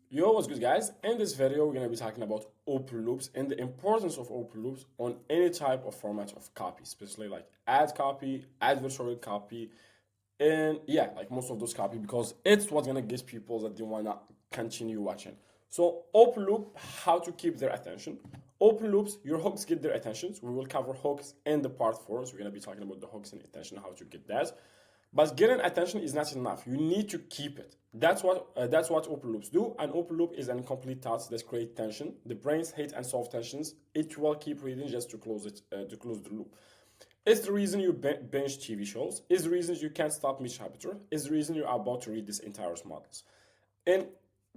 Yo, what's good, guys? In this video, we're gonna be talking about open loops and the importance of open loops on any type of format of copy, especially like ad copy, adversarial copy, and yeah, like most of those copy because it's what's gonna get people that they wanna continue watching. So open loop, how to keep their attention. Open loops, your hooks get their attention. So we will cover hooks in the part 4. So we're gonna be talking about the hooks and attention, how to get that. But getting attention is not enough. You need to keep it. That's what open loops do. An open loop is an incomplete task that creates tension. The brains hate unsolved tensions. It will keep reading just to close it, to close the loop. Is the reason you binge TV shows? Is the reason you can't stop mid chapter? Is the reason you're about to read this entire models? And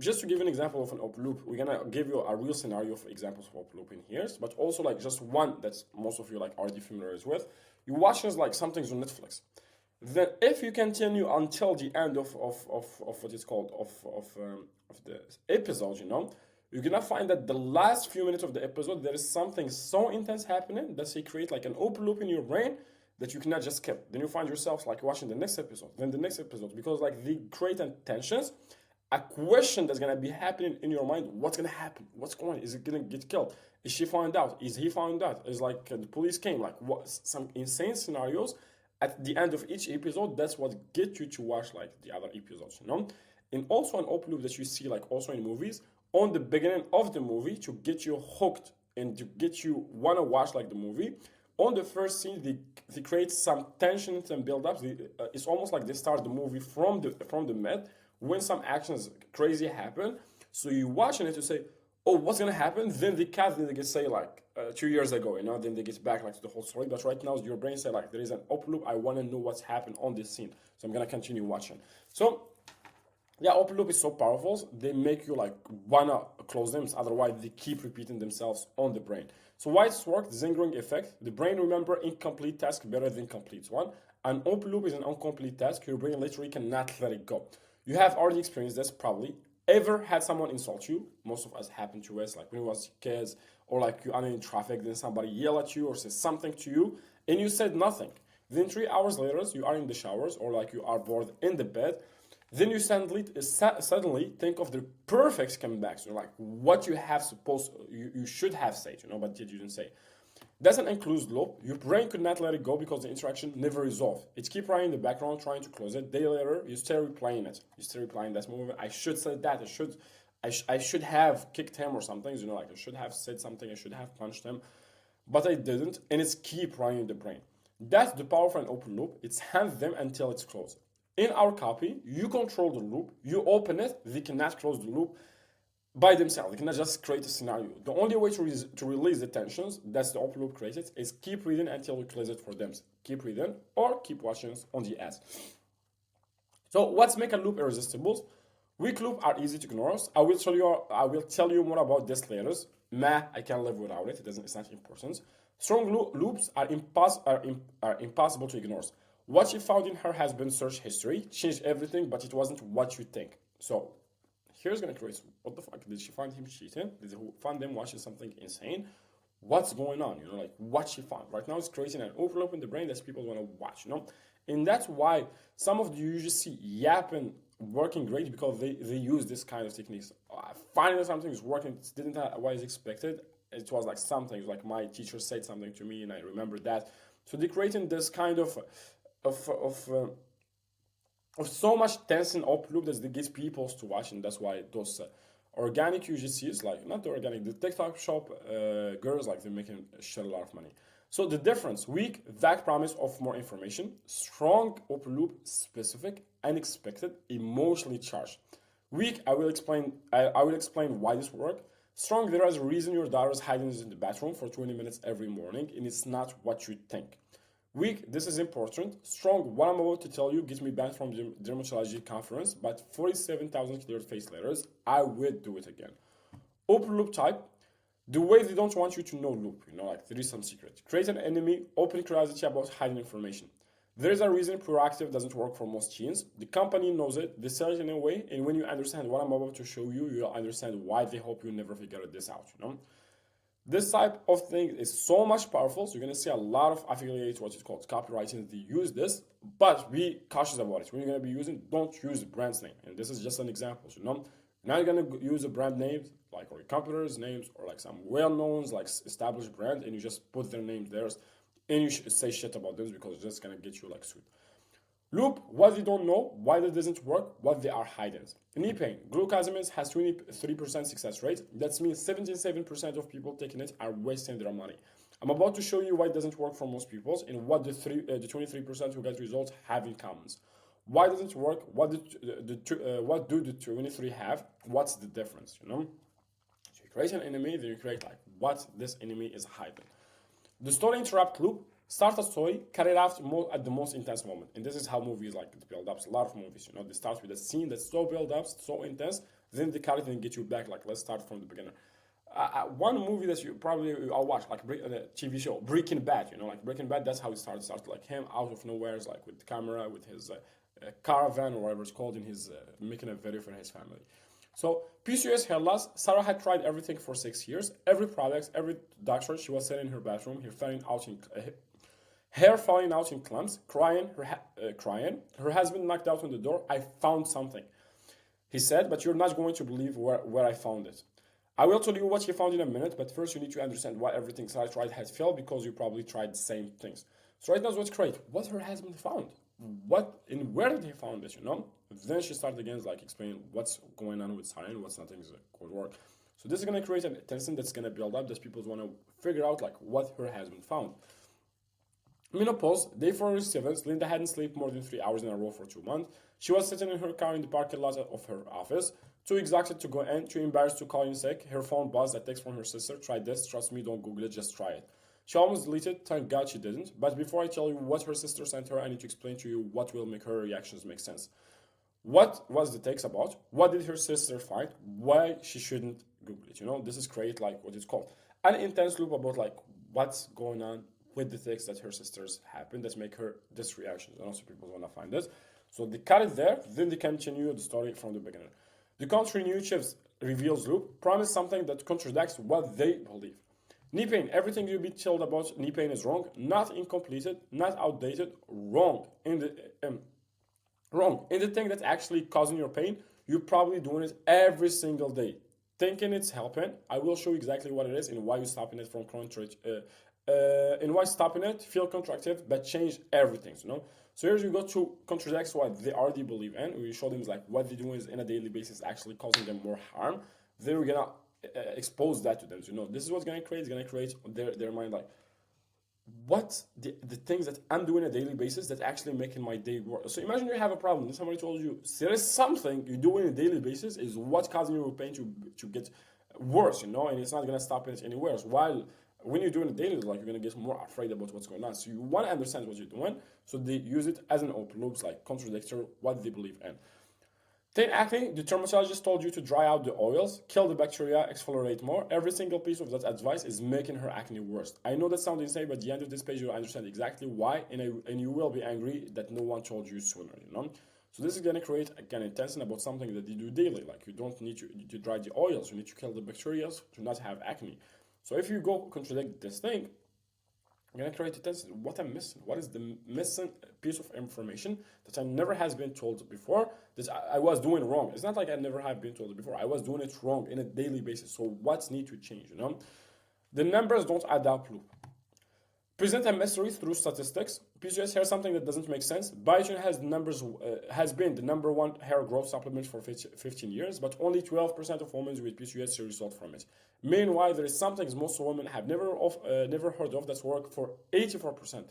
just to give an example of an open loop, we're gonna give you a real scenario of examples of open loop in here, but also like just one that most of you like already familiar with. You watch like something's on Netflix. Then if you continue until the end of what is called of the episode, you're gonna find that the last few minutes of the episode there is something so intense happening that they create like an open loop in your brain that you cannot just skip. Then you find yourself like watching the next episode, then the next episode, because like they create tensions, a question that's gonna be happening in your mind. What's gonna happen? What's going on? Is it gonna get killed? Is she found out? Is he found out? Is like the police came? Like what? Some insane scenarios at the end of each episode. That's what gets you to watch like the other episodes, And also an open loop that you see like also in movies on the beginning of the movie to get you hooked and to get you wanna watch like the movie. On the first scene, they create some tension and build up. It's almost like they start the movie from the mid when some actions crazy happen. So you watching it to say, oh, what's gonna happen? Then they cut, then they get say like 2 years ago, then they get back like to the whole story. But right now your brain say like there is an open loop. I wanna know what's happened on this scene. So I'm gonna continue watching. So yeah, open loop is so powerful. They make you like wanna close them. Otherwise, they keep repeating themselves on the brain. So why it's worked? Zingering effect. The brain remember incomplete task better than complete one. An open loop is an incomplete task. Your brain literally cannot let it go. You have already experienced this probably. Ever had someone insult you? Most of us happened to us, like when we was kids, or like you are in traffic, then somebody yell at you or say something to you, and you said nothing. Then 3 hours later, you are in the showers or like you are bored in the bed. Then you suddenly think of the perfect comebacks, like what you should have said, but you didn't say. That's an enclosed loop. Your brain could not let it go because the interaction never resolved. It keep running in the background, trying to close it. Day later, you still replaying it. You still replaying that movement. I should say that. I should have kicked him or something. Like I should have said something. I should have punched him, but I didn't, and it's keep running in the brain. That's the power of an open loop. It's hand them until it's closed. In our copy, you control the loop. You open it. They cannot close the loop by themselves. They cannot just create a scenario. The only way to release the tensions that's the open loop created is keep reading until you close it for them. Keep reading or keep watching on the ads. So what's make a loop irresistible? Weak loops are easy to ignore. I will tell you more about this later. I can live without it. It's not important. Strong loops are impossible to ignore. What she found in her husband's search history changed everything, but it wasn't what you think. So here's gonna create, what the fuck? Did she find him cheating? Did she find them watching something insane? What's going on? Like what she found. Right now it's creating an overload in the brain that people wanna watch, And that's why some of you usually see yapping working great because they use this kind of techniques. Finally something is working, it didn't what is expected. It was like something, like my teacher said something to me and I remember that. So they're creating this kind of so much tense and open loop that they get people to watch, and that's why those organic UGCs, like not the organic, the TikTok shop girls, like they're making a lot of money. So the difference: weak, vague promise of more information; strong, open loop, specific, unexpected, emotionally charged. Weak, I will explain. I will explain why this works. Strong, there is a reason your daughter is hiding in the bathroom for 20 minutes every morning, and it's not what you think. Weak, this is important. Strong, what I'm about to tell you gets me back from the dermatology conference, but 47,000 cleared face letters, I will do it again. Open loop type, the way they don't want you to know loop, like there is some secret. Create an enemy, open curiosity about hiding information. There is a reason proactive doesn't work for most teens. The company knows it, they sell it in a way, and when you understand what I'm about to show you, you'll understand why they hope you never figure this out, This type of thing is so much powerful, so you're going to see a lot of affiliates, what is called copywriting, they use this, but be cautious about it. When you're going to be using, don't use the brand's name. And this is just an example, Now you're gonna use a brand names like or competitors' names or like some well-known like established brand, and you just put their names there, and you say shit about them because it's just gonna get you like sued. Loop, what they don't know, why that doesn't work, what they are hiding. Knee pain, glucosamine has 23% success rate. That means 77% of people taking it are wasting their money. I'm about to show you why it doesn't work for most people and what the 23% who get results have in common. Why doesn't it work? What do the 23 have? What's the difference? You know, so you create an enemy, then you create like what this enemy is hiding. The story interrupt loop. Start a story, carry it out at the most intense moment. And this is how movies like build up. A lot of movies, you know, they start with a scene that's so build up, so intense, then they carry it and get you back. Like, let's start from the beginning. One movie that you probably all watch, like the TV show, Breaking Bad, you know, like Breaking Bad, that's how it started. It started like him out of nowhere, like with the camera, with his caravan or whatever it's called, in his making a video for his family. So PCOS hair loss. Sarah had tried everything for 6 years. Every product, every doctor. She was sitting in her bathroom, hair falling out in clumps, crying. Her husband knocked out on the door. I found something, he said, but you're not going to believe where I found it. I will tell you what he found in a minute, but first you need to understand why everything Sarah tried has failed, because you probably tried the same things. So right now what's great. What her husband found. What and where did he found it, you know? Then she started again like explaining what's going on with Sarah and what's nothing could work. So this is gonna create a tension that's gonna build up, that people wanna figure out like what her husband found. Menopause, day 47, Linda hadn't slept more than 3 hours in a row for 2 months. She was sitting in her car in the parking lot of her office, too exhausted to go in, too embarrassed to call in sick. Her phone buzzed, a text from her sister. Try this, trust me, don't Google it, just try it. She almost deleted, thank God she didn't. But before I tell you what her sister sent her, I need to explain to you what will make her reactions make sense. What was the text about? What did her sister find? Why she shouldn't Google it? You know, this is create like what it's called an intense loop about like what's going on with the text that her sisters happen that make her this reaction. And also people want to find this. So they cut it there, then they continue the story from the beginning. The country new chiefs reveals loop, promise something that contradicts what they believe. Knee pain, everything you've been told about knee pain is wrong, not incompleted, not outdated, wrong. Wrong. In the thing that's actually causing your pain, you're probably doing it every single day. Thinking it's helping, I will show you exactly what it is and why you're stopping it from and why stopping it feel contractive but change everything, you know. So here you go to contradict what they already believe in. We show them like what they do is in a daily basis actually causing them more harm. Then we're gonna expose that to them. So, you know, this is what's gonna create. It's gonna create their mind like what the things that I'm doing on a daily basis that's actually making my day worse. So imagine you have a problem and somebody told you there is something you do on a daily basis is what's causing your pain to get worse, you know, and it's not gonna stop it anywhere. While when you're doing it daily, like you're gonna get more afraid about what's going on. So you want to understand what you're doing. So they use it as an open loops, like contradictory what they believe in. Then acne, the dermatologist told you to dry out the oils, kill the bacteria, exfoliate more. Every single piece of that advice is making her acne worse. I know that sounds insane, but at the end of this page you'll understand exactly why, and you will be angry that no one told you sooner, you know? So this is going to create, again, a tension about something that you do daily. Like you don't need to dry the oils, you need to kill the bacteria to not have acne. So if you go contradict this thing, I'm going to create a tension. What I'm missing? What is the missing piece of information that I never has been told before that I was doing wrong? It's not like I never have been told it before. I was doing it wrong in a daily basis. So what's need to change, you know? The numbers don't add up loop. Present a mystery through statistics. PCOS hair something that doesn't make sense. Biotin has been the number one hair growth supplement for 15 years, but only 12% of women with PCOS result from it. Meanwhile, there is something most women have never heard of that's worked for 84%.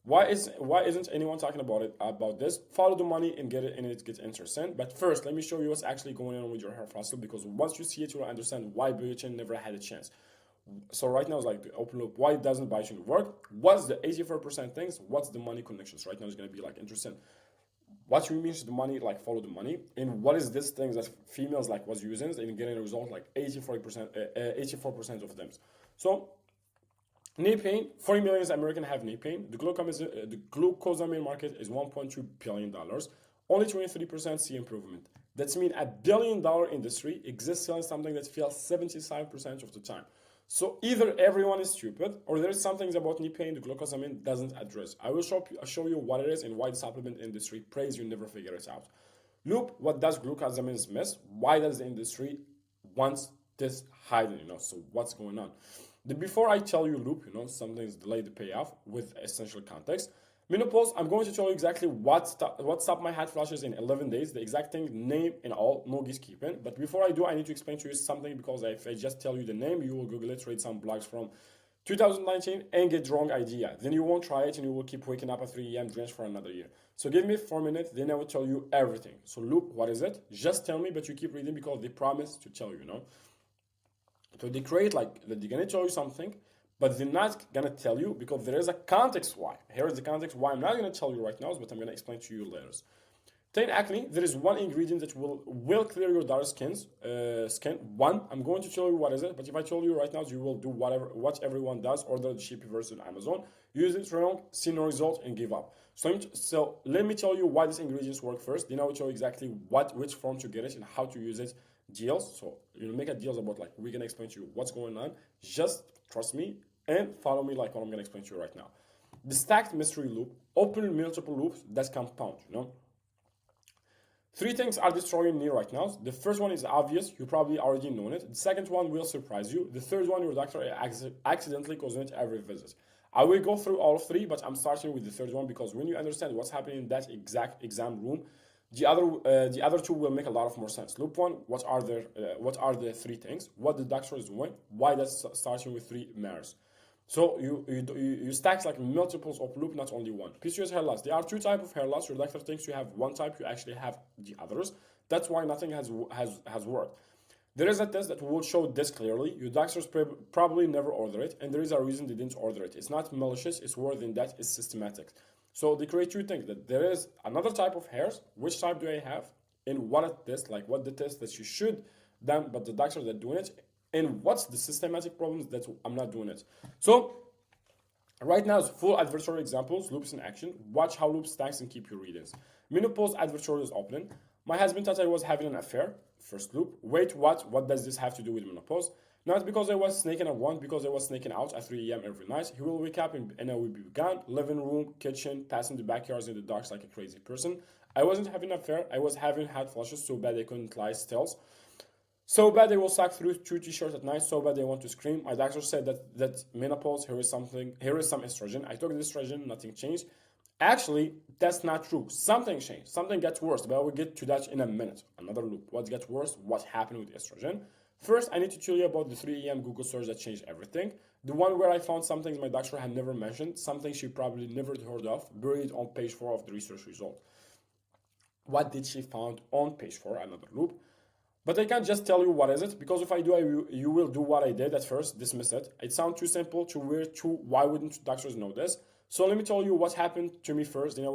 Why isn't anyone talking about this? Follow the money and get it, and it gets interesting. But first, let me show you what's actually going on with your hair follicle, because once you see it, you'll understand why biotin never had a chance. So right now it's like the open loop. Why doesn't biotin work? What's the 84% things? What's the money connections? Right now it's going to be like interesting. What means the money, like follow the money, and what is this thing that females like was using and getting a result like 84% of them. So knee pain, 40 million Americans have knee pain. The glucosamine market is $1.2 billion. Only 23% see improvement. That means $1 billion industry exists selling something that fails 75% of the time. So either everyone is stupid, or there is something about knee pain the glucosamine doesn't address. I will show you what it is and why the supplement industry prays you never figure it out. Loop, what does glucosamines miss? Why does the industry wants this hidden, so what's going on? Before I tell you loop, something's delayed the payoff with essential context. Menopause, I'm going to tell you exactly what stopped my hot flashes in 11 days, the exact thing, name and all, no keeping. But before I do, I need to explain to you something, because if I just tell you the name, you will Google it, read some blogs from 2019 and get the wrong idea. Then you won't try it and you will keep waking up at 3 a.m. drenched for another year. So give me 4 minutes, then I will tell you everything. So loop, what is it? Just tell me, but you keep reading because they promise to tell you, So they create they're gonna tell you something, but they're not gonna tell you because there is a context why. Here is the context why I'm not gonna tell you right now, but I'm gonna explain to you later. Taint acne, there is one ingredient that will clear your dark skin. One, I'm going to tell you what is it, but if I told you right now, you will do what everyone does, order the cheap version on Amazon, use it wrong, see no result, and give up. So let me tell you why these ingredients work first. Then I will tell you exactly which form to get it and how to use it. Deals. So make a deals about we're gonna explain to you what's going on. Just trust me and follow me what I'm gonna explain to you right now. The stacked mystery loop, open multiple loops that compound. Three things are destroying me right now. The first one is obvious. You probably already know it. The second one will surprise you. The third one, your doctor accidentally causing it every visit. I will go through all three, but I'm starting with the third one because when you understand what's happening in that exact exam room, the other two will make a lot of more sense. Loop one, what are the three things? What the doctor is doing? Why that's starting with three matters. So you stack multiples of loop, not only one. PCOS hair loss. There are two types of hair loss. Your doctor thinks you have one type, you actually have the others. That's why nothing has worked. There is a test that will show this clearly. Your doctors probably never order it, and there is a reason they didn't order it. It's not malicious, it's more than that, it's systematic. So they create two things, that there is another type of hairs, which type do I have, and what a test, what the test that you should done, but the doctors that doing it, and what's the systematic problems that I'm not doing it. So right now is full adversarial examples, loops in action. Watch how loop stacks and keep your readings. Menopause adversarial is opening. My husband thought I was having an affair. First loop. Wait, what? What does this have to do with menopause? Not because I was snaking at one, because I was snaking out at 3 a.m. every night. He will wake up and I will be gone. Living room, kitchen, passing the backyards in the dark like a crazy person. I wasn't having an affair. I was having hot flushes so bad I couldn't lie still. So bad they will suck through 2 t-shirts at night. So bad they want to scream. My doctor said that menopause, here is some estrogen. I took the estrogen, nothing changed. Actually, that's not true. Something changed. Something gets worse. But I will get to that in a minute. Another loop. What gets worse? What happened with estrogen? First, I need to tell you about the 3 a.m. Google search that changed everything. The one where I found some things my doctor had never mentioned, something she probably never heard of, buried on page 4 of the research result. What did she find on page 4? Another loop. But I can't just tell you what is it, because if I do, you will do what I did at first, dismiss it. It sounds too simple, too weird, why wouldn't doctors know this? So let me tell you what happened to me first. Then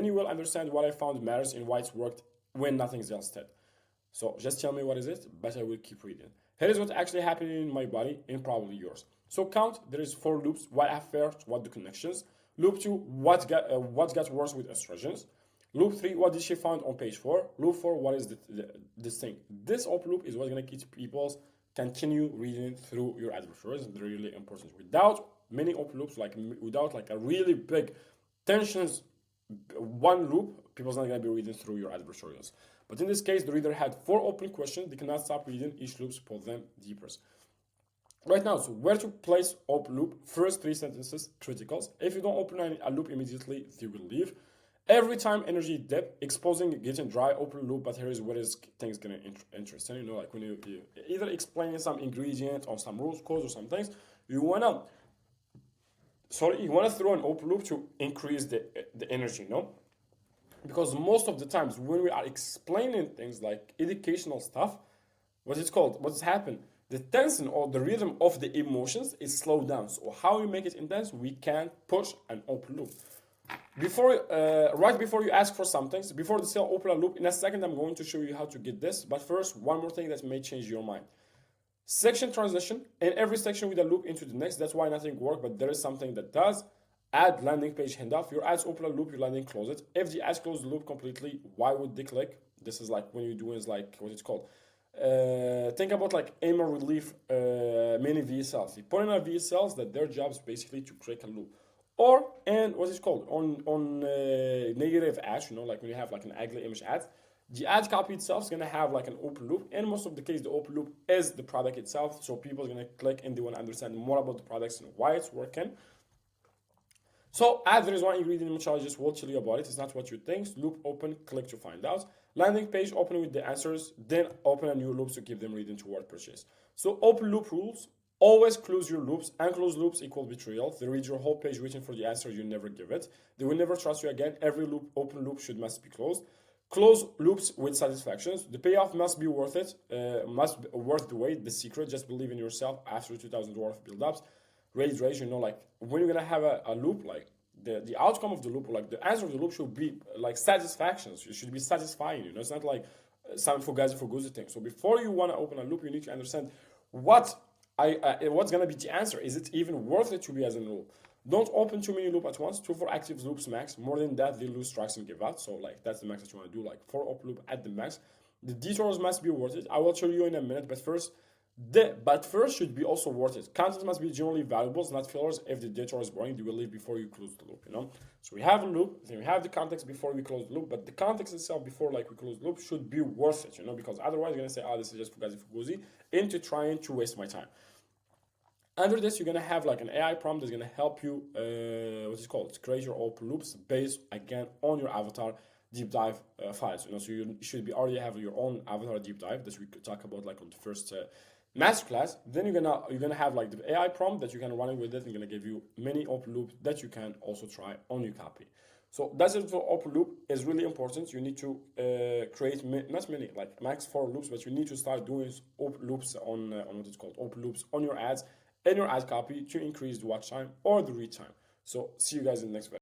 you will understand what I found matters and why it's worked when nothing else did. So just tell me what is it, but I will keep reading. Here is what actually happened in my body and probably yours. So count, there is 4 loops. What affairs, what the connections. Loop 2, what got worse with estrogens. Loop 3, what did she find on page 4? Loop 4, what is this thing? This op loop is what's going to keep people continue reading through your adversaries. They're really important. Without many op loops, without a really big tensions, one loop, people's not going to be reading through your adversarials. But in this case, the reader had 4 open questions. They cannot stop reading. Each loop pull them deeper. Right now, so where to place op loop? First 3 sentences, criticals. If you don't open a loop immediately, they will leave. Every time energy dip, exposing, getting dry, open loop, but here is where things getting interesting. When you either explaining some ingredient or some rules, codes or some things, you wanna throw an open loop to increase the energy, Because most of the times when we are explaining things like educational stuff, what's happened? The tension or the rhythm of the emotions is slowed down. So how we make it intense, we can push an open loop. Right before you ask for something, before the cell open a loop, in a second I'm going to show you how to get this. But first, one more thing that may change your mind. Section transition, and every section with a loop into the next. That's why nothing works, but there is something that does. Add landing page handoff. Your ads open a loop, your landing close it. If the ads close the loop completely, why would they click? This is when you're doing what it's called. Think about aim or relief mini VSLs. You put in a VSLs that their job is basically to create a loop. Or and what is called on negative ads, like when you have like an ugly image ad, the ad copy itself is gonna have like an open loop. In most of the case, the open loop is the product itself, so people are gonna click and they want to understand more about the products and why it's working. So add there is one ingredient which I just will tell you about it. It's not what you think. Loop open, click to find out. Landing page open with the answers, then open a new loop to keep them reading toward purchase. So open loop rules. Always close your loops. Unclosed loops equal betrayal. They read your whole page waiting for the answer, you never give it. They will never trust you again. Every loop, open loop must be closed. Close loops with satisfactions. The payoff must be worth it. Must be worth the wait. The secret. Just believe in yourself after 2,000 worth build-ups. Rage, like when you're gonna have a loop, like the outcome of the loop, like the answer of the loop should be like satisfactions. It should be satisfying. It's not like some fugazi fuguzi thing. So before you want to open a loop, you need to understand what's gonna be the answer. Is it even worth it to be as a loop? Don't open too many loops at once. 2 for active loops max. More than that, they lose tracks and give out. So like that's the max that you want to do. Like 4 open loop at the max. The detours must be worth it. I will show you in a minute, but first should be also worth it. Content must be generally valuable, not fillers. If the detour is boring, they will leave before you close the loop, So we have a loop, then we have the context before we close the loop, but the context itself before like we close the loop should be worth it, because otherwise you're gonna say, oh, this is just fugazi, into trying to waste my time. Under this, you're gonna have like an AI prompt that's gonna help you, create your open loops based again on your avatar deep dive files. So you should be already have your own avatar deep dive that we could talk about like on the first masterclass. Then you're gonna have like the AI prompt that you can run it with it, and gonna give you many open loops that you can also try on your copy. So that's it for open loop. Is really important. You need to create not many, like max 4 loops, but you need to start doing open loops on what it's called, open loops on your ads and your ad copy to increase the watch time or the read time. So see you guys in the next video.